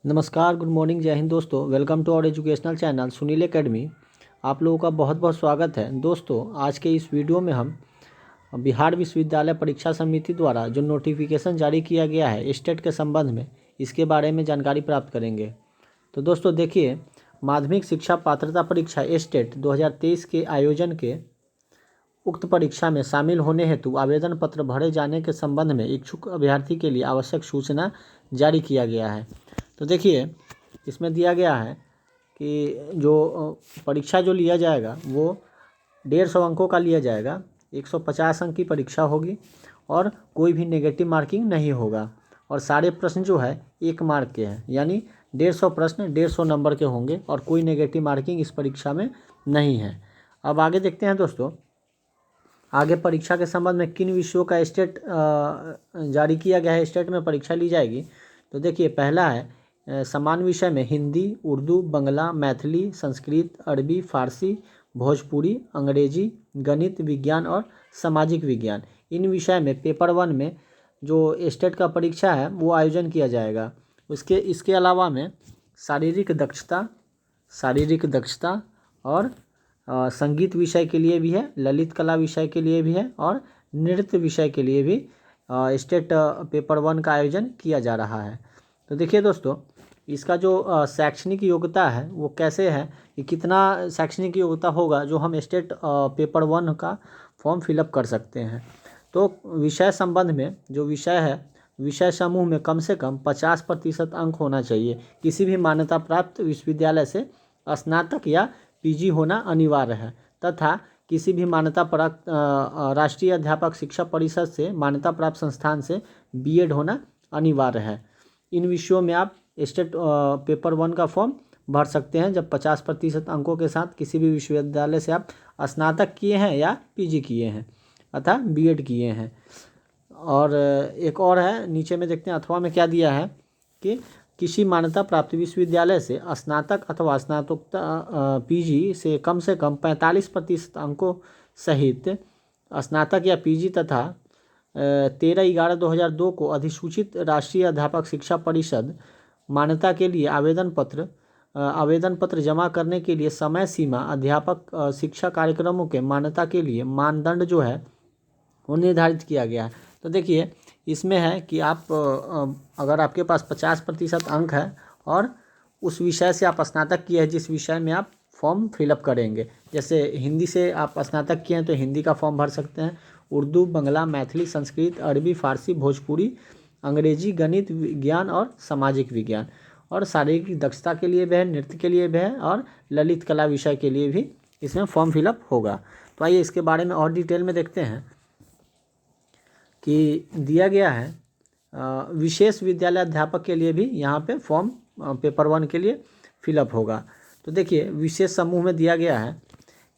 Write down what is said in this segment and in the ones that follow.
नमस्कार, good morning, जय हिंद दोस्तों। Welcome to our educational channel Sunil academy. आप लोगों का बहुत बहुत स्वागत है। दोस्तों, आज के इस वीडियो में हम बिहार विश्वविद्यालय परीक्षा समिति द्वारा जो नोटिफिकेशन जारी किया गया है स्टेट के संबंध में, इसके बारे में जानकारी प्राप्त करेंगे। तो दोस्तों देखिए, माध्यमिक शिक्षा पात्रता परीक्षा स्टेट 2023 के आयोजन के उक्त परीक्षा में शामिल होने हेतु आवेदन पत्र भरे जाने के संबंध में इच्छुक अभ्यर्थी के लिए आवश्यक सूचना जारी किया गया है। तो देखिए, इसमें दिया गया है कि जो परीक्षा जो लिया जाएगा वो 150 अंकों का लिया जाएगा। 150 अंक की परीक्षा होगी और कोई भी नेगेटिव मार्किंग नहीं होगा। और सारे प्रश्न जो है 1 मार्क के हैं, यानी 150 प्रश्न 150 नंबर के होंगे और कोई नेगेटिव मार्किंग इस परीक्षा में नहीं है। अब आगे देखते हैं दोस्तों, आगे परीक्षा के संबंध में किन विषयों का स्टेट जारी किया गया है, स्टेट में परीक्षा ली जाएगी। तो देखिए, पहला है समान विषय में हिंदी, उर्दू, बंगला, मैथिली, संस्कृत, अरबी, फारसी, भोजपुरी, अंग्रेजी, गणित, विज्ञान और सामाजिक विज्ञान। इन विषय में पेपर 1 में जो स्टेट का परीक्षा है वो आयोजन किया जाएगा। इसके अलावा में शारीरिक दक्षता और संगीत विषय के लिए भी है, ललित कला विषय के लिए भी है और नृत्य विषय के लिए भी स्टेट पेपर 1 का आयोजन किया जा रहा है। तो देखिए दोस्तों, इसका जो शैक्षणिक योग्यता है वो कैसे है, कि कितना शैक्षणिक योग्यता होगा जो हम स्टेट पेपर 1 का फॉर्म फिलअप कर सकते हैं। तो विषय संबंध में जो विषय है, विषय समूह में कम से कम 50% अंक होना चाहिए। किसी भी मान्यता प्राप्त विश्वविद्यालय से स्नातक या पीजी होना अनिवार्य है तथा किसी भी मान्यता प्राप्त राष्ट्रीय अध्यापक शिक्षा परिषद से मान्यता प्राप्त संस्थान से बीएड होना अनिवार्य है। इन विषयों में आप स्टेट पेपर 1 का फॉर्म भर सकते हैं जब 50% अंकों के साथ किसी भी विश्वविद्यालय से आप स्नातक किए हैं या पीजी किए हैं अथवा बीएड किए हैं। और एक और है, नीचे में देखते हैं अथवा में क्या दिया है कि किसी मान्यता प्राप्त विश्वविद्यालय से स्नातक अथवा स्नातकोत्तर पीजी से कम 45% अंकों सहित स्नातक या पीजी तथा 13/11/2002 को अधिसूचित राष्ट्रीय अध्यापक शिक्षा परिषद मान्यता के लिए आवेदन पत्र जमा करने के लिए समय सीमा, अध्यापक शिक्षा कार्यक्रमों के मान्यता के लिए मानदंड जो है वो निर्धारित किया गया है। तो देखिए, इसमें है कि आप अगर आपके पास 50% अंक है और उस विषय से आप स्नातक किए हैं जिस विषय में आप फॉर्म फिलअप करेंगे, जैसे हिंदी से आप स्नातक किए हैं तो हिंदी का फॉर्म भर सकते हैं। उर्दू, बंगला, मैथिली, संस्कृत, अरबी, फारसी, भोजपुरी, अंग्रेजी, गणित, विज्ञान और सामाजिक विज्ञान। और शारीरिक दक्षता के लिए भी है, नृत्य के लिए भी है और ललित कला विषय के लिए भी इसमें फॉर्म फिलअप होगा। तो आइए इसके बारे में और डिटेल में देखते हैं कि दिया गया है विशेष विद्यालय अध्यापक के लिए भी यहाँ पे फॉर्म पेपर 1 के लिए फिलअप होगा। तो देखिए, विशेष समूह में दिया गया है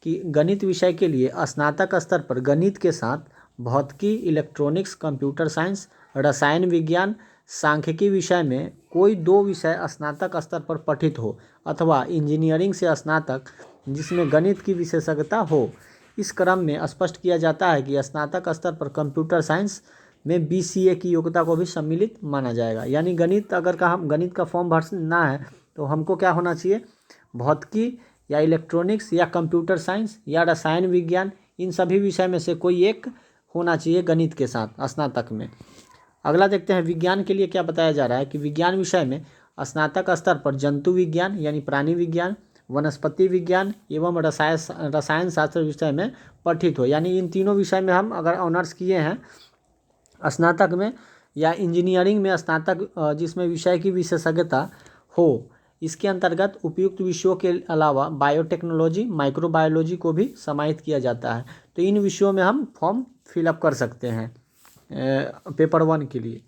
कि गणित विषय के लिए स्नातक स्तर पर गणित के साथ भौतिकी, इलेक्ट्रॉनिक्स, कंप्यूटर साइंस, रसायन विज्ञान, सांख्यिकी विषय में कोई 2 विषय स्नातक स्तर पर पठित हो अथवा इंजीनियरिंग से स्नातक जिसमें गणित की विशेषज्ञता हो। इस क्रम में स्पष्ट किया जाता है कि स्नातक स्तर पर कंप्यूटर साइंस में बीसीए की योग्यता को भी सम्मिलित माना जाएगा। यानी गणित अगर हम गणित का फॉर्म भरना है तो हमको क्या होना चाहिए, भौतिकी या इलेक्ट्रॉनिक्स या कंप्यूटर साइंस या रसायन विज्ञान, इन सभी विषय में से कोई एक होना चाहिए गणित के साथ स्नातक में। अगला देखते हैं, विज्ञान के लिए क्या बताया जा रहा है कि विज्ञान विषय में स्नातक स्तर पर जंतु विज्ञान यानी प्राणी विज्ञान, वनस्पति विज्ञान एवं रसायन शास्त्र विषय में पठित हो। यानी इन तीनों विषय में हम अगर ऑनर्स किए हैं स्नातक में या इंजीनियरिंग में स्नातक जिसमें विषय की विशेषज्ञता हो, इसके अंतर्गत उपयुक्त विषयों के अलावा बायोटेक्नोलॉजी, माइक्रोबायोलॉजी को भी समाहित किया जाता है। तो इन विषयों में हम फॉर्म फिलअप कर सकते हैं पेपर 1 के लिए।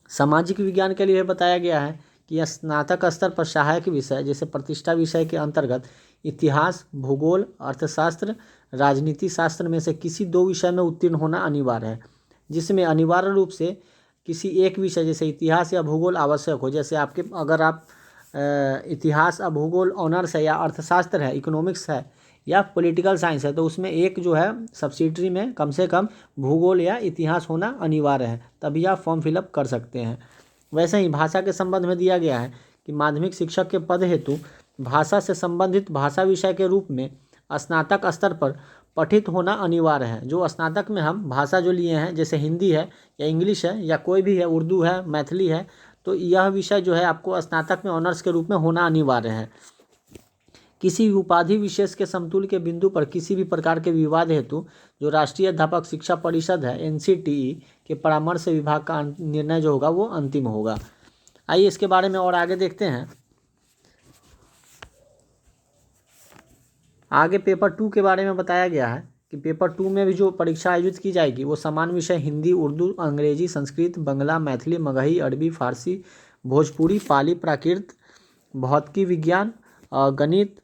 सामाजिक विज्ञान के लिए बताया गया है कि स्नातक स्तर पर सहायक विषय जैसे प्रतिष्ठा विषय के अंतर्गत इतिहास, भूगोल, अर्थशास्त्र, राजनीति शास्त्र में से किसी 2 विषय में उत्तीर्ण होना अनिवार्य है, जिसमें अनिवार्य रूप से किसी एक विषय जैसे इतिहास या भूगोल आवश्यक हो। जैसे अगर आप इतिहास या भूगोल ऑनर्स है या अर्थशास्त्र है, इकोनॉमिक्स है या पॉलिटिकल साइंस है, तो उसमें एक जो है सब्सिडरी में कम से कम भूगोल या इतिहास होना अनिवार्य है, तभी आप फॉर्म फिलअप कर सकते हैं। वैसे ही भाषा के संबंध में दिया गया है कि माध्यमिक शिक्षक के पद हेतु भाषा से संबंधित भाषा विषय के रूप में स्नातक स्तर पर पठित होना अनिवार्य है। जो स्नातक में हम भाषा जो लिए हैं, जैसे हिंदी है या इंग्लिश है या कोई भी है, उर्दू है, मैथिली है, तो यह विषय जो है आपको स्नातक में ऑनर्स के रूप में होना अनिवार्य है। किसी उपाधि विशेष के समतुल्य के बिंदु पर किसी भी प्रकार के विवाद हेतु जो राष्ट्रीय अध्यापक शिक्षा परिषद है NCTE के परामर्श से विभाग का निर्णय जो होगा वो अंतिम होगा। आइए इसके बारे में और आगे देखते हैं। आगे पेपर 2 के बारे में बताया गया है कि पेपर 2 में भी जो परीक्षा आयोजित की जाएगी वो समान विषय हिंदी, उर्दू, अंग्रेजी, संस्कृत, बंगला, मैथिली, मगही, अरबी, फारसी, भोजपुरी, पाली, प्राकृत, भौतिकी विज्ञान, गणित,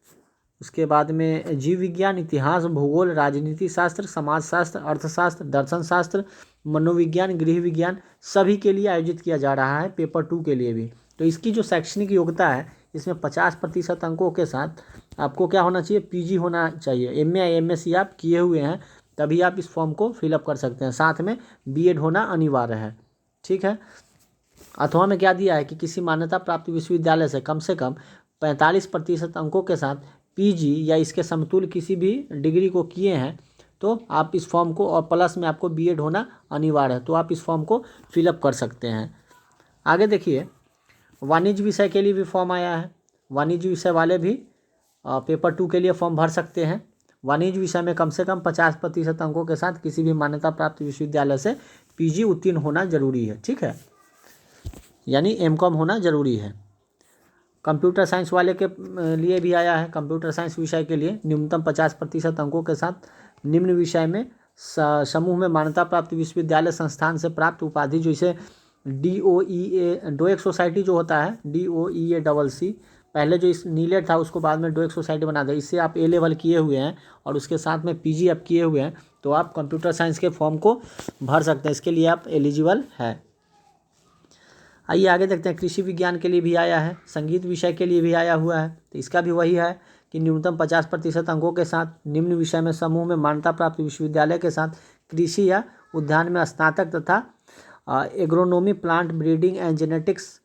उसके बाद में जीव विज्ञान, इतिहास, भूगोल, राजनीति शास्त्र, समाजशास्त्र, अर्थशास्त्र, दर्शन शास्त्र, मनोविज्ञान, गृह विज्ञान सभी के लिए आयोजित किया जा रहा है पेपर 2 के लिए भी। तो इसकी जो शैक्षणिक योग्यता है इसमें 50% अंकों के साथ आपको क्या होना चाहिए, PG होना चाहिए। MA या MSc आप किए हुए हैं तभी आप इस फॉर्म को फिलअप कर सकते हैं। साथ में B.Ed होना अनिवार्य है, ठीक है। अथवा में क्या दिया है कि किसी मान्यता प्राप्त विश्वविद्यालय से कम 45% अंकों के साथ PG या इसके समतुल्य किसी भी डिग्री को किए हैं तो आप इस फॉर्म को, और प्लस में आपको B.Ed होना अनिवार्य है, तो आप इस फॉर्म को फिलअप कर सकते हैं। आगे देखिए, वाणिज्य विषय के लिए भी फॉर्म आया है। वाणिज्य विषय वाले भी पेपर 2 के लिए फॉर्म भर सकते हैं। वाणिज्य विषय में कम से कम 50% अंकों के साथ किसी भी मान्यता प्राप्त विश्वविद्यालय से PG उत्तीर्ण होना जरूरी है, ठीक है, यानी M.Com होना जरूरी है। कंप्यूटर साइंस वाले के लिए भी आया है। कंप्यूटर साइंस विषय के लिए न्यूनतम 50% अंकों के साथ निम्न विषय में समूह में मान्यता प्राप्त विश्वविद्यालय संस्थान से प्राप्त उपाधि, जैसे DOEA डोएक सोसाइटी जो होता है DOEA पहले जो इस नीलेट था उसको बाद में डोएक सोसाइटी बना दिया। इससे आप A लेवल किए हुए हैं और उसके साथ में PG आप किए हुए हैं तो आप कंप्यूटर साइंस के फॉर्म को भर सकते हैं, इसके लिए आप एलिजिबल है। आइए आगे देखते हैं। कृषि विज्ञान के लिए भी आया है, संगीत विषय के लिए भी आया हुआ है। तो इसका भी वही है कि न्यूनतम 50% अंकों के साथ निम्न विषय में समूह में मान्यता प्राप्त विश्वविद्यालय के साथ कृषि या उद्यान में स्नातक तथा agronomy, plant breeding and genetics,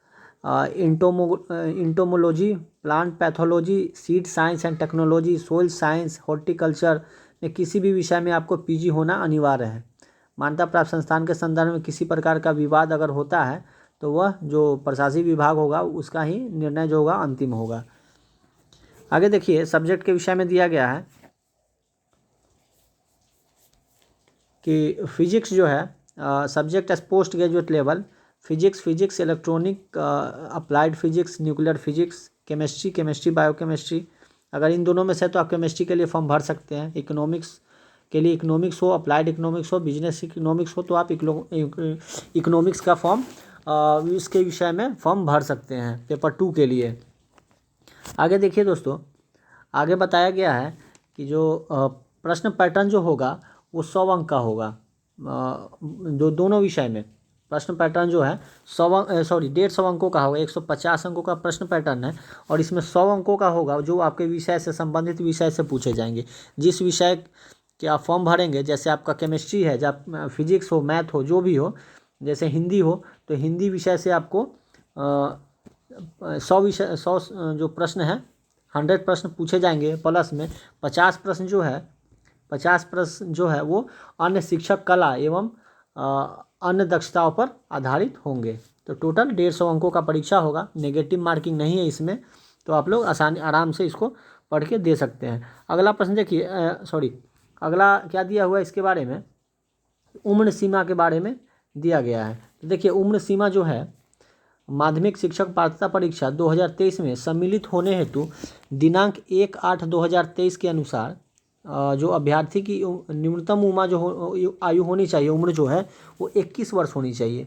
entomology, plant pathology, seed science and technology, soil science, horticulture में किसी भी विषय में आपको PG होना अनिवार्य है। मान्यता प्राप्त संस्थान के संदर्भ में किसी प्रकार का विवाद अगर होता है तो वह जो प्रशासनिक विभाग होगा उसका ही निर्णय जो होगा अंतिम होगा। आगे देखिए, सब्जेक्ट के विषय में दिया गया है कि फिजिक्स जो है subject as post graduate level, physics, electronic, applied physics, nuclear physics, chemistry, biochemistry. अगर इन दोनों में से तो आप केमिस्ट्री के लिए फॉर्म भर सकते हैं। इकोनॉमिक्स के लिए इकोनॉमिक्स हो, अप्लाइड इकोनॉमिक्स हो, बिजनेस इकोनॉमिक्स हो तो आप इकोनॉमिक्स का फॉर्म इसके विषय में फॉर्म भर सकते हैं पेपर 2 के लिए। आगे देखिए दोस्तों, आगे बताया गया है कि जो प्रश्न पैटर्न जो होगा वो 100 अंक का होगा। जो दोनों विषय में प्रश्न पैटर्न जो है 150 अंकों का होगा। 150 अंकों का प्रश्न पैटर्न है और इसमें 100 अंकों का होगा जो आपके विषय से संबंधित विषय से पूछे जाएंगे। जिस विषय के आप फॉर्म भरेंगे, जैसे आपका केमिस्ट्री है, जब फिजिक्स हो, मैथ हो, जो भी हो, जैसे हिंदी हो तो हिंदी विषय से आपको 100 जो प्रश्न है 100 प्रश्न पूछे जाएंगे, प्लस में 50 प्रश्न जो है वो अन्य शिक्षक कला एवं अन्य दक्षताओं पर आधारित होंगे। तो टोटल 150 अंकों का परीक्षा होगा। नेगेटिव मार्किंग नहीं है इसमें, तो आप लोग आराम से इसको पढ़ के दे सकते हैं। अगला प्रश्न देखिए, अगला क्या दिया हुआ है इसके बारे में, उम्र सीमा के बारे में दिया गया है। तो देखिए, उम्र सीमा जो है माध्यमिक शिक्षक पात्रता परीक्षा 2023 में सम्मिलित होने हेतु दिनांक 1/8/2023 के अनुसार जो अभ्यर्थी की न्यूनतम आयु होनी चाहिए, उम्र जो है वो 21 वर्ष होनी चाहिए।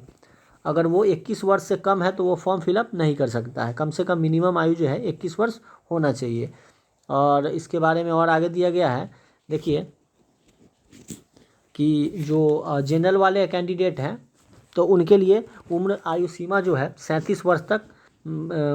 अगर वो 21 वर्ष से कम है तो वो फॉर्म फिलअप नहीं कर सकता है। कम से कम मिनिमम आयु जो है 21 वर्ष होना चाहिए। और इसके बारे में और आगे दिया गया है, देखिए कि जो जनरल वाले कैंडिडेट हैं तो उनके लिए उम्र आयु सीमा जो है 37 वर्ष तक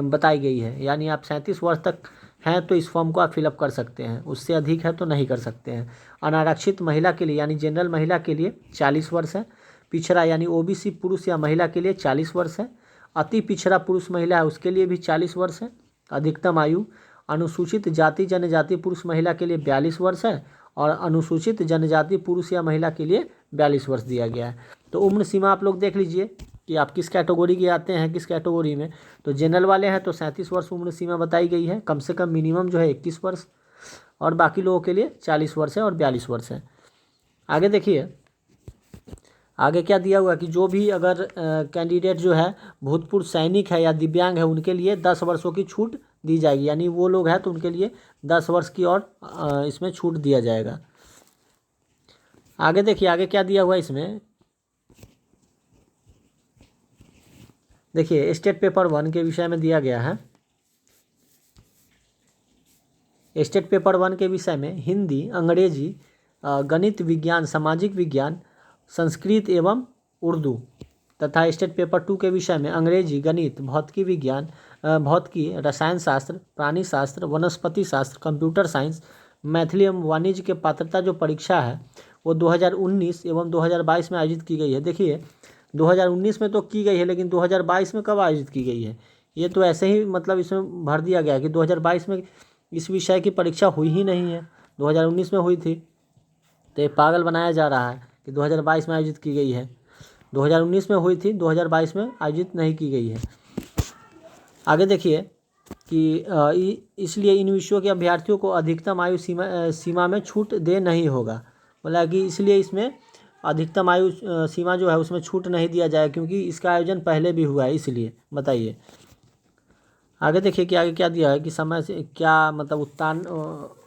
बताई गई है। यानी आप 37 वर्ष तक हैं तो इस फॉर्म को आप फिलअप कर सकते हैं, उससे अधिक है तो नहीं कर सकते हैं। अनारक्षित महिला के लिए यानी जनरल महिला के लिए 40 वर्ष है। पिछड़ा यानी OBC पुरुष या महिला के लिए 40 वर्ष है। अति पिछड़ा पुरुष महिला है उसके लिए भी 40 वर्ष है अधिकतम आयु। अनुसूचित जाति जनजाति पुरुष महिला के लिए 42 वर्ष है और अनुसूचित जनजाति पुरुष या महिला के लिए 42 वर्ष दिया गया है। तो उम्र सीमा आप लोग देख लीजिए कि आप किस कैटेगरी के आते हैं, किस कैटेगरी में। तो जनरल वाले हैं तो 37 वर्ष उम्र सीमा बताई गई है, कम से कम मिनिमम जो है 21 वर्ष, और बाकी लोगों के लिए 40 वर्ष है और 42 वर्ष है। आगे देखिए आगे क्या दिया हुआ कि जो भी अगर कैंडिडेट जो है भूतपूर्व सैनिक है या दिव्यांग है उनके लिए 10 वर्षों की छूट दी जाएगी, यानी वो लोग हैं तो उनके लिए 10 वर्ष की और इसमें छूट दिया जाएगा। आगे देखिए आगे क्या दिया हुआ इसमें, देखिए स्टेट पेपर 1 के विषय में दिया गया है। स्टेट पेपर 1 के विषय में हिंदी, अंग्रेजी, गणित, विज्ञान, सामाजिक विज्ञान, संस्कृत एवं उर्दू तथा स्टेट पेपर 2 के विषय में अंग्रेजी, गणित, भौतिकी विज्ञान, भौतिकी, रसायन शास्त्र, प्राणी शास्त्र, वनस्पति शास्त्र, कंप्यूटर साइंस, मैथिली एवं वाणिज्य के पात्रता जो परीक्षा है वो 2019 एवं 2022 में आयोजित की गई है। देखिए 2019 में तो की गई है, लेकिन 2022 में कब आयोजित की गई है, ये तो ऐसे ही मतलब इसमें भर दिया गया कि 2022 में इस विषय की परीक्षा हुई ही नहीं है, 2019 में हुई थी। तो ये पागल बनाया जा रहा है कि 2022 में आयोजित की गई है, 2019 में हुई थी, 2022 में आयोजित नहीं की गई है। आगे देखिए कि इसलिए इन विषयों के अभ्यर्थियों को अधिकतम आयु सीमा में छूट दे नहीं होगा। बोला कि इसलिए इसमें अधिकतम आयु सीमा जो है उसमें छूट नहीं दिया जाए, क्योंकि इसका आयोजन पहले भी हुआ है, इसलिए बताइए। आगे देखिए कि आगे क्या दिया है कि समय से क्या मतलब उत्तीर्ण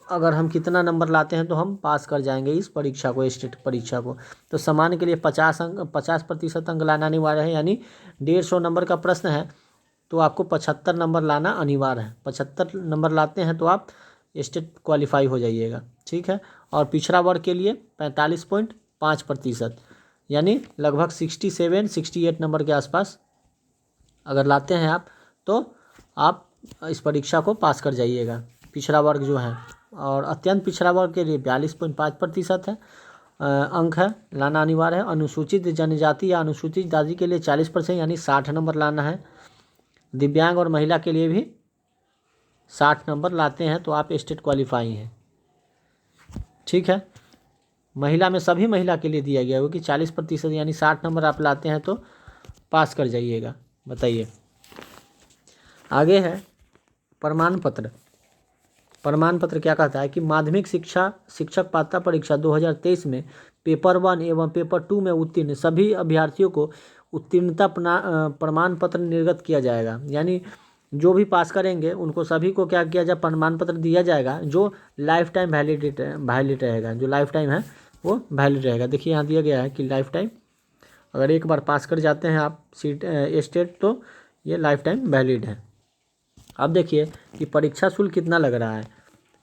अगर हम कितना नंबर लाते हैं तो हम पास कर जाएंगे इस परीक्षा को, स्टेट परीक्षा को। तो सामान्य के लिए 50% अंक लाना अनिवार्य है, यानी 150 नंबर का प्रश्न है तो आपको 75 नंबर लाना अनिवार्य है। 75 नंबर लाते हैं तो आप स्टेट क्वालिफाई हो जाइएगा, ठीक है। और पिछड़ा वर्ग के लिए 45.5%, यानी लगभग 67-68 नंबर के आसपास अगर लाते हैं आप तो आप इस परीक्षा को पास कर जाइएगा, पिछड़ा वर्ग जो है। और अत्यंत पिछड़ा वर्ग के लिए 42.5% है अंक है, लाना अनिवार्य है। अनुसूचित जनजाति या अनुसूचित जाति के लिए 40%, यानी 60 नंबर लाना है। दिव्यांग और महिला के लिए भी 60 नंबर लाते हैं तो आप स्टेट क्वालिफाई हैं, ठीक है। महिला में सभी महिला के लिए दिया गया है कि 40%, यानी 60 नंबर आप लाते हैं तो पास कर जाइएगा। बताइए आगे है प्रमाण पत्र। प्रमाण पत्र क्या कहता है कि माध्यमिक शिक्षक पात्रता परीक्षा 2023 में पेपर 1 एवं पेपर 2 में उत्तीर्ण सभी अभ्यर्थियों को उत्तीर्णता प्रमाण पत्र निर्गत किया जाएगा, यानी जो भी पास करेंगे उनको सभी को क्या किया जाए, प्रमाण पत्र दिया जाएगा जो लाइफ टाइम वैलिड रहेगा, जो लाइफ टाइम है वो वैलिड रहेगा। देखिए यहाँ दिया गया है कि लाइफ टाइम, अगर एक बार पास कर जाते हैं आप स्टेट तो ये लाइफ टाइम वैलिड है। अब देखिए कि परीक्षा शुल्क कितना लग रहा है।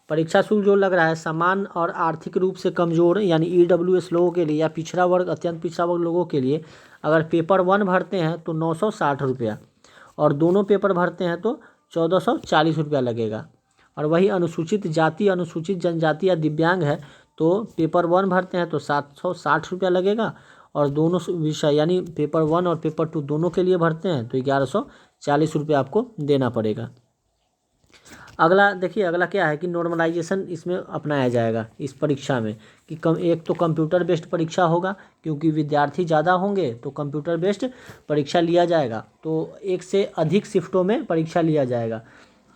परीक्षा शुल्क जो लग रहा है सामान्य और आर्थिक रूप से कमज़ोर यानी EWS लोगों के लिए या पिछड़ा वर्ग अत्यंत पिछड़ा वर्ग लोगों के लिए अगर पेपर 1 भरते हैं तो 960 रुपया, और दोनों पेपर भरते हैं तो 1440 रुपया लगेगा। और वही अनुसूचित जाति, अनुसूचित जनजाति या दिव्यांग है तो पेपर 1 भरते हैं तो 760 रुपया लगेगा, और दोनों विषय यानी पेपर 1 और पेपर 2 दोनों के लिए भरते हैं तो 1140 रुपया आपको देना पड़ेगा। अगला देखिए अगला क्या है कि नॉर्मलाइजेशन इसमें अपनाया जाएगा इस परीक्षा में कि एक तो कंप्यूटर बेस्ड परीक्षा होगा, क्योंकि विद्यार्थी ज़्यादा होंगे तो कंप्यूटर बेस्ड परीक्षा लिया जाएगा। तो एक से अधिक शिफ्टों में परीक्षा लिया जाएगा,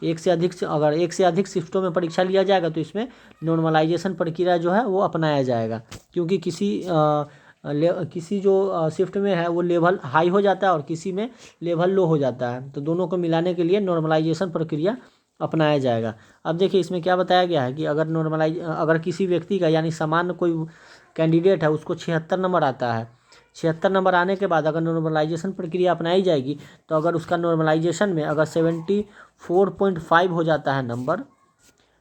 अगर एक से अधिक शिफ्टों में परीक्षा लिया जाएगा तो इसमें नॉर्मलाइजेशन प्रक्रिया जो है वो अपनाया जाएगा, क्योंकि किसी जो शिफ्ट में है वो लेवल हाई हो जाता है और किसी में लेवल लो हो जाता है, तो दोनों को मिलाने के लिए नॉर्मलाइजेशन प्रक्रिया अपनाया जाएगा। अब देखिए इसमें क्या बताया गया है कि अगर किसी व्यक्ति का यानी सामान्य कोई कैंडिडेट है उसको 76 नंबर आता है, 76 नंबर आने के बाद अगर नॉर्मलाइजेशन प्रक्रिया अपनाई जाएगी तो अगर उसका नॉर्मलाइजेशन में अगर 74.5 हो जाता है नंबर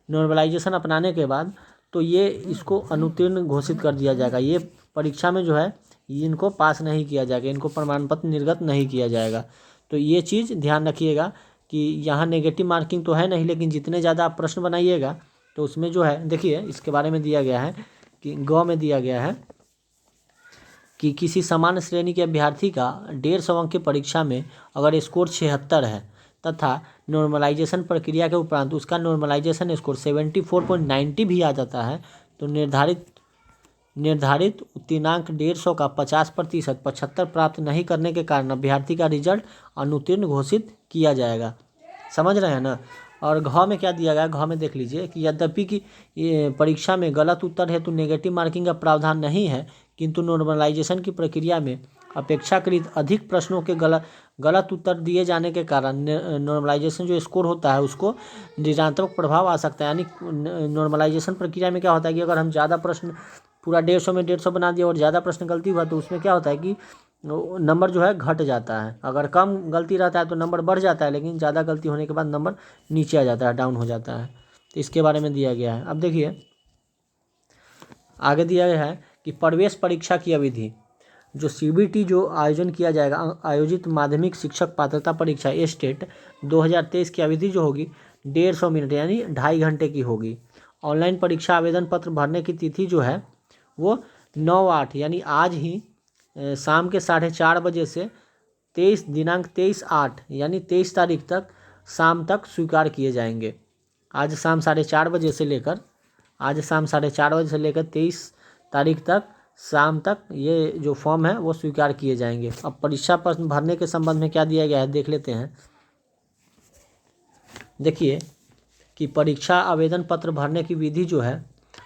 नॉर्मलाइजेशन अपनाने के बाद, तो ये इसको अनुत्तीर्ण घोषित कर दिया जाएगा। ये परीक्षा में जो है इनको पास नहीं किया जाएगा, इनको प्रमाण पत्र निर्गत नहीं किया जाएगा। तो ये चीज़ ध्यान रखिएगा कि यहाँ नेगेटिव मार्किंग तो है नहीं, लेकिन जितने ज़्यादा आप प्रश्न बनाइएगा तो उसमें जो है देखिए इसके बारे में दिया गया है कि में दिया गया है कि किसी सामान्य श्रेणी के अभ्यर्थी का 150 अंक की परीक्षा में अगर स्कोर 76 है तथा नॉर्मलाइजेशन प्रक्रिया के उपरांत उसका नॉर्मलाइजेशन स्कोर 74.90 भी आ जाता है तो निर्धारित उत्तीर्णांक 150 का 50% 75 प्राप्त नहीं करने के कारण अभ्यर्थी का रिजल्ट अनुत्तीर्ण घोषित किया जाएगा। समझ रहे हैं ना। और घ में क्या दिया गया, घ में देख लीजिए कि यद्यपि कि ये परीक्षा में गलत उत्तर है तो नेगेटिव मार्किंग का प्रावधान नहीं है, किंतु नॉर्मलाइजेशन की प्रक्रिया में अपेक्षाकृत अधिक प्रश्नों के गलत उत्तर दिए जाने के कारण नॉर्मलाइजेशन जो स्कोर होता है उसको ऋणात्मक प्रभाव आ सकता है। यानी नॉर्मलाइजेशन प्रक्रिया में क्या होता है कि अगर हम ज़्यादा प्रश्न पूरा 150 में 150 बना दिया और ज़्यादा प्रश्न गलती हुआ तो उसमें क्या होता है कि नंबर जो है घट जाता है। अगर कम गलती रहता है तो नंबर बढ़ जाता है, लेकिन ज़्यादा गलती होने के बाद नंबर नीचे आ जाता है, डाउन हो जाता है। तो इसके बारे में दिया गया है। अब देखिए आगे दिया गया है कि प्रवेश परीक्षा की अवधि जो CBT जो आयोजन किया जाएगा, आयोजित माध्यमिक शिक्षक पात्रता परीक्षा स्टेट 2023 की अवधि जो होगी 150 मिनट यानी 2.5 घंटे की होगी। ऑनलाइन परीक्षा आवेदन पत्र भरने की तिथि जो है वो 9/8 यानी आज ही शाम के 4:30 बजे से 23/8 यानी 23 तारीख तक शाम तक स्वीकार किए जाएंगे। आज शाम 4:30 बजे से लेकर 23 तारीख तक शाम तक ये जो फॉर्म है वो स्वीकार किए जाएंगे। अब परीक्षा प्रश्न भरने के संबंध में क्या दिया गया है देख लेते हैं। देखिए कि परीक्षा आवेदन पत्र भरने की विधि जो है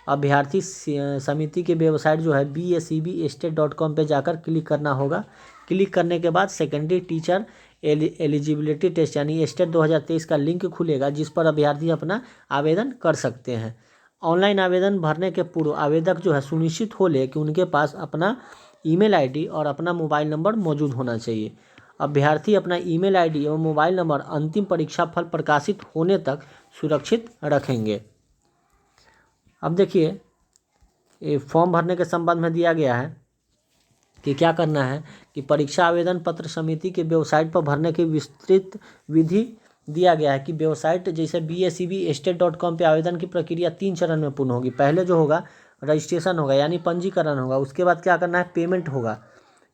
अभ्यर्थी समिति के वेबसाइट जो है BACBState.com पे जाकर क्लिक करना होगा। क्लिक करने के बाद सेकेंडरी टीचर एलिजिबिलिटी टेस्ट यानी स्टेट 2023 का लिंक खुलेगा जिस पर अभ्यर्थी अपना आवेदन कर सकते हैं। ऑनलाइन आवेदन भरने के पूर्व आवेदक जो है सुनिश्चित हो ले कि उनके पास अपना ईमेल आईडी और अपना मोबाइल नंबर मौजूद होना चाहिए। अभ्यर्थी अपना ईमेल आईडी एवं मोबाइल नंबर अंतिम परीक्षा फल प्रकाशित होने तक सुरक्षित रखेंगे। अब देखिए ये फॉर्म भरने के संबंध में दिया गया है कि क्या करना है कि परीक्षा आवेदन पत्र समिति के वेबसाइट पर भरने की विस्तृत विधि दिया गया है कि वेबसाइट जैसे BACBState.com पे आवेदन की प्रक्रिया 3 चरण में पूर्ण होगी। पहले जो होगा रजिस्ट्रेशन होगा यानी पंजीकरण होगा, उसके बाद क्या करना है पेमेंट होगा।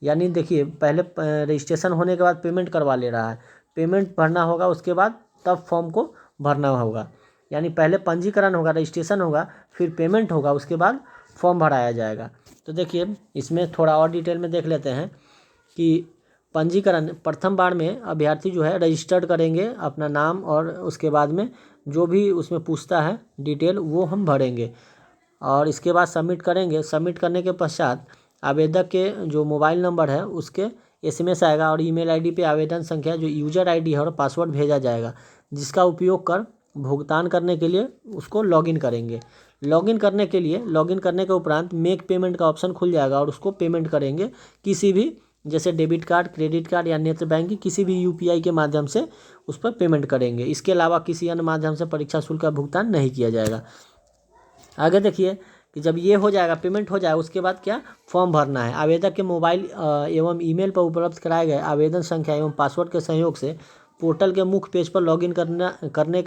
यानी देखिए पहले रजिस्ट्रेशन होने के बाद पेमेंट करवा ले रहा है, पेमेंट भरना होगा, उसके बाद तब फॉर्म को भरना होगा। यानी पहले पंजीकरण होगा, रजिस्ट्रेशन होगा, फिर पेमेंट होगा, उसके बाद फॉर्म भराया जाएगा। तो देखिए इसमें थोड़ा और डिटेल में देख लेते हैं कि पंजीकरण प्रथम बार में अभ्यर्थी जो है रजिस्टर्ड करेंगे अपना नाम और उसके बाद में जो भी उसमें पूछता है डिटेल वो हम भरेंगे और इसके बाद सबमिट करेंगे। सबमिट करने के पश्चात आवेदक के जो मोबाइल नंबर है उसके SMS आएगा और ईमेल आईडी पे आवेदन संख्या जो यूजर आईडी है और पासवर्ड भेजा जाएगा, जिसका उपयोग कर भुगतान करने के लिए उसको लॉगिन करेंगे। लॉगिन करने के उपरांत मेक पेमेंट का ऑप्शन खुल जाएगा और उसको पेमेंट करेंगे किसी भी जैसे डेबिट कार्ड, क्रेडिट कार्ड या नेट बैंकिंग किसी भी UPI के माध्यम से उस पर पेमेंट करेंगे। इसके अलावा किसी अन्य माध्यम से परीक्षा शुल्क का भुगतान नहीं किया जाएगा। आगे देखिए कि जब ये हो जाएगा पेमेंट हो जाएगा उसके बाद क्या फॉर्म भरना है। आवेदक के मोबाइल एवं ईमेल पर उपलब्ध कराए गए आवेदन संख्या एवं पासवर्ड के सहयोग से पोर्टल के मुख्य पेज पर लॉगिन करने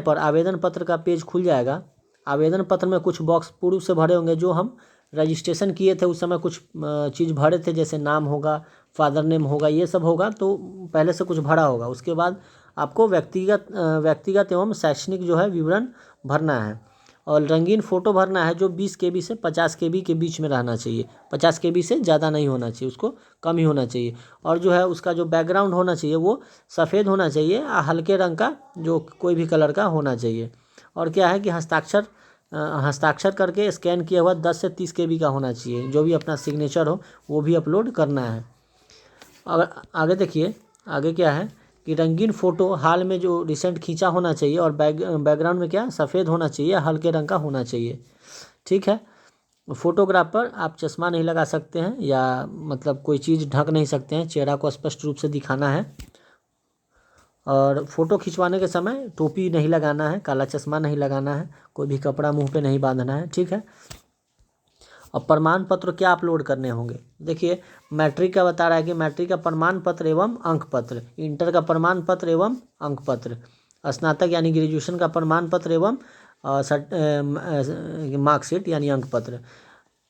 पर आवेदन पत्र का पेज खुल जाएगा। आवेदन पत्र में कुछ बॉक्स पूर्व से भरे होंगे, जो हम रजिस्ट्रेशन किए थे उस समय कुछ चीज़ भरे थे, जैसे नाम होगा, फादर नेम होगा, ये सब होगा, तो पहले से कुछ भरा होगा। उसके बाद आपको व्यक्तिगत एवं शैक्षणिक जो है विवरण भरना है और रंगीन फ़ोटो भरना है जो 20 KB से 50 KB के बीच में रहना चाहिए। 50 KB से ज़्यादा नहीं होना चाहिए, उसको कम ही होना चाहिए। और जो है उसका जो बैकग्राउंड होना चाहिए वो सफ़ेद होना चाहिए, हल्के रंग का जो कोई भी कलर का होना चाहिए। और क्या है कि हस्ताक्षर करके स्कैन किया हुआ 10 से 30 KB का होना चाहिए। जो भी अपना सिग्नेचर हो वो भी अपलोड करना है। आगे देखिए आगे क्या है कि रंगीन फ़ोटो हाल में जो रिसेंट खींचा होना चाहिए और बैकग्राउंड में क्या सफ़ेद होना चाहिए, हल्के रंग का होना चाहिए। ठीक है। फोटोग्राफ पर आप चश्मा नहीं लगा सकते हैं या मतलब कोई चीज़ ढक नहीं सकते हैं, चेहरा को स्पष्ट रूप से दिखाना है। और फ़ोटो खिंचवाने के समय टोपी नहीं लगाना है, काला चश्मा नहीं लगाना है, कोई भी कपड़ा मुंह पे नहीं बांधना है। ठीक है। अब प्रमाण पत्र क्या अपलोड करने होंगे, देखिए मैट्रिक का बता रहा है कि मैट्रिक का प्रमाण पत्र एवं अंक पत्र, इंटर का प्रमाण पत्र एवं अंक पत्र, स्नातक यानी ग्रेजुएशन का प्रमाण पत्र एवं मार्कशीट यानी अंक पत्र।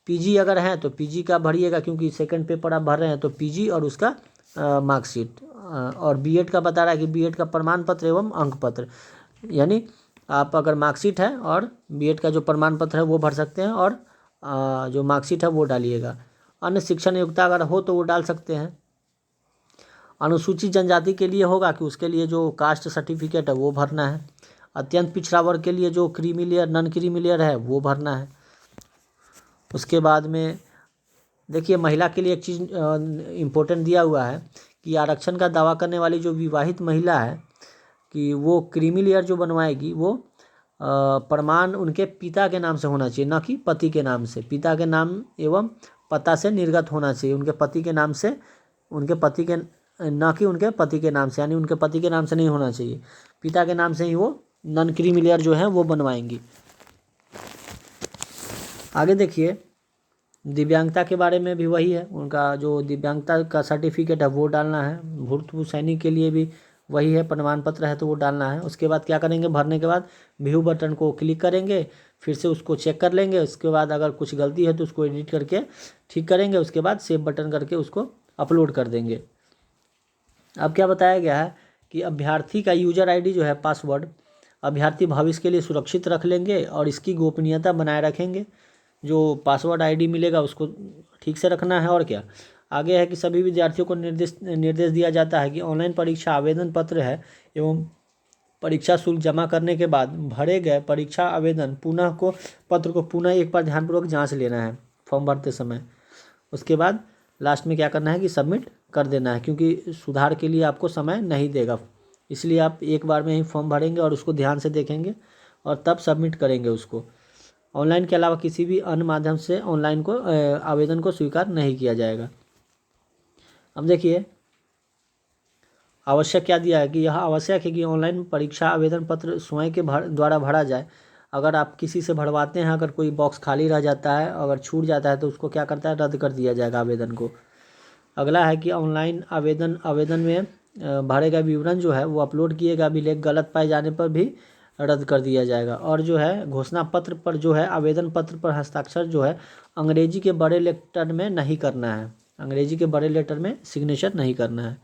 पीजी अगर है तो पीजी का भरिएगा, क्योंकि सेकंड पेपर आप भर रहे हैं, तो पीजी और उसका मार्कशीट। और बीएड का बता रहा है कि बीएड का प्रमाण पत्र एवं अंक पत्र, यानी आप अगर मार्कशीट है और बीएड का जो प्रमाण पत्र है वो भर सकते हैं, और जो मार्कशीट है वो डालिएगा। अन्य शिक्षण योग्यता अगर हो तो वो डाल सकते हैं। अनुसूचित जनजाति के लिए होगा कि उसके लिए जो कास्ट सर्टिफिकेट है वो भरना है। अत्यंत पिछड़ा वर्ग के लिए जो creamy layer non creamy layer है वो भरना है। उसके बाद में देखिए महिला के लिए एक चीज़ इम्पोर्टेंट दिया हुआ है कि आरक्षण का दावा करने वाली जो विवाहित महिला है कि वो क्रीमी लेयर जो बनवाएगी वो प्रमाण उनके पिता के नाम से होना चाहिए, न कि पति के नाम से। पिता के नाम एवं पता से निर्गत होना चाहिए, उनके पति के नाम से, उनके पति के न कि उनके पति के नाम से, यानी उनके पति के नाम से नहीं होना चाहिए, पिता के नाम से ही वो नॉन क्रीमी लेयर जो है वो बनवाएंगी। आगे देखिए दिव्यांगता के बारे में भी वही है, उनका जो दिव्यांगता का सर्टिफिकेट है वो डालना है। भूतपूर्व सैनिक के लिए भी वही है, प्रमाण पत्र है तो वो डालना है। उसके बाद क्या करेंगे, भरने के बाद व्यू बटन को क्लिक करेंगे, फिर से उसको चेक कर लेंगे। उसके बाद अगर कुछ गलती है तो उसको एडिट करके ठीक करेंगे। उसके बाद सेव बटन करके उसको अपलोड कर देंगे। अब क्या बताया गया है कि अभ्यर्थी का यूजर आईडी जो है पासवर्ड अभ्यर्थी भविष्य के लिए सुरक्षित रख लेंगे और इसकी गोपनीयता बनाए रखेंगे। जो पासवर्ड आईडी मिलेगा उसको ठीक से रखना है। और क्या आगे है कि सभी विद्यार्थियों को निर्देश दिया जाता है कि ऑनलाइन परीक्षा आवेदन पत्र है एवं परीक्षा शुल्क जमा करने के बाद भरे गए परीक्षा आवेदन पत्र को पुनः एक बार ध्यानपूर्वक जांच लेना है फॉर्म भरते समय। उसके बाद लास्ट में क्या करना है कि सबमिट कर देना है, क्योंकि सुधार के लिए आपको समय नहीं देगा, इसलिए आप एक बार में ही फॉर्म भरेंगे और उसको ध्यान से देखेंगे और तब सबमिट करेंगे उसको। ऑनलाइन के अलावा किसी भी अन्य माध्यम से ऑनलाइन को आवेदन को स्वीकार नहीं किया जाएगा। अब देखिए आवश्यक क्या दिया है कि यह आवश्यक है कि ऑनलाइन परीक्षा आवेदन पत्र स्वयं के द्वारा भरा जाए। अगर आप किसी से भरवाते हैं, अगर कोई बॉक्स खाली रह जाता है, अगर छूट जाता है तो उसको क्या करता है, रद्द कर दिया जाएगा आवेदन को। अगला है कि ऑनलाइन आवेदन में भरे गए विवरण जो है वो अपलोड किएगा, अभिलेख गलत पाए जाने पर भी रद्द कर दिया जाएगा। और जो है घोषणा पत्र पर जो है आवेदन पत्र पर हस्ताक्षर जो है अंग्रेजी के बड़े लेटर में नहीं करना है, अंग्रेजी के बड़े लेटर में सिग्नेचर नहीं करना है।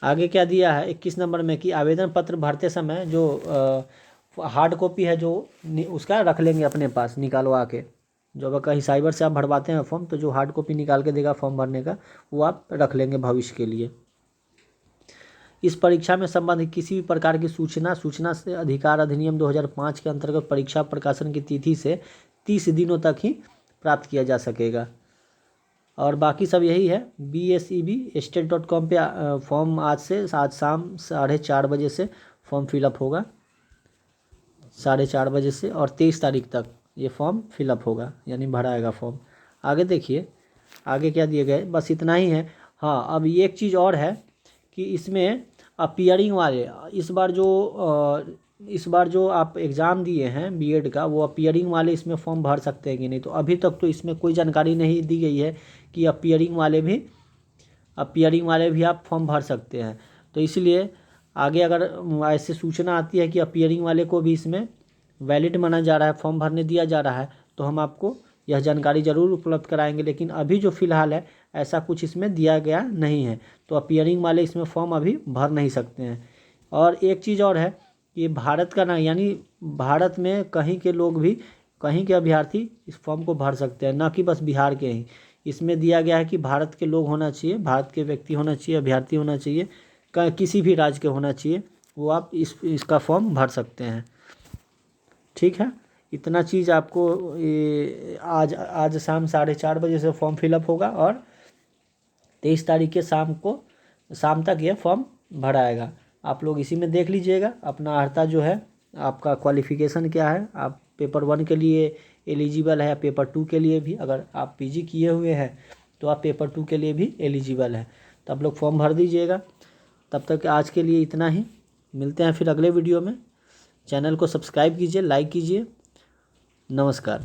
आगे क्या दिया है 21 नंबर में कि आवेदन पत्र भरते समय जो हार्ड कॉपी है जो उसका रख लेंगे अपने पास निकालवा के। जो अगर कहीं साइबर से आप भरवाते हैं फॉर्म तो जो हार्ड कॉपी निकाल के देगा फॉर्म भरने का वो आप रख लेंगे भविष्य के लिए। इस परीक्षा में संबंधित किसी भी प्रकार की सूचना से अधिकार अधिनियम 2005 के अंतर्गत परीक्षा प्रकाशन की तिथि से 30 दिनों तक ही प्राप्त किया जा सकेगा। और बाकी सब यही है। BSEB पे फॉर्म आज शाम 4:30 बजे से फॉर्म फिलअप होगा, 4:30 बजे से, और 23 तारीख तक ये फॉर्म फिलअप होगा, यानी भराएगा फॉर्म। आगे देखिए आगे क्या दिए गए, बस इतना ही है। हाँ अब ये एक चीज़ और है कि इसमें अपीयरिंग वाले इस बार जो आप एग्ज़ाम दिए हैं बीएड का, वो अपीयरिंग वाले इसमें फॉर्म भर सकते हैं कि नहीं। तो अभी तक तो इसमें कोई जानकारी नहीं दी गई है कि अपीयरिंग वाले भी आप फॉर्म भर सकते हैं। तो इसलिए आगे अगर ऐसे सूचना आती है कि अपीयरिंग वाले को भी इसमें वैलिड माना जा रहा है, फॉर्म भरने दिया जा रहा है, तो हम आपको यह जानकारी ज़रूर उपलब्ध कराएंगे। लेकिन अभी जो फ़िलहाल है ऐसा कुछ इसमें दिया गया नहीं है, तो अपीयरिंग वाले इसमें फॉर्म अभी भर नहीं सकते हैं। और एक चीज़ और है कि भारत का ना, यानी भारत में कहीं के लोग भी, कहीं के अभ्यर्थी इस फॉर्म को भर सकते हैं, ना कि बस बिहार के ही। इसमें दिया गया है कि भारत के लोग होना चाहिए, भारत के व्यक्ति होना चाहिए, अभ्यर्थी होना चाहिए, किसी भी राज्य के होना चाहिए, वो आप इसका फॉर्म भर सकते हैं। ठीक है, इतना चीज़ आपको आज शाम 4:30 बजे से फॉर्म फिलअप होगा और 23 तारीख के शाम तक ये फॉर्म भराएगा। आप लोग इसी में देख लीजिएगा अपना अर्हता जो है, आपका क्वालिफ़िकेशन क्या है, आप पेपर 1 के लिए एलिजिबल है या पेपर 2 के लिए भी। अगर आप पीजी किए हुए हैं तो आप पेपर 2 के लिए भी एलिजिबल है, तो आप लोग फॉर्म भर दीजिएगा। तब तक आज के लिए इतना ही, मिलते हैं फिर अगले वीडियो में। चैनल को सब्सक्राइब कीजिए, लाइक कीजिए। नमस्कार।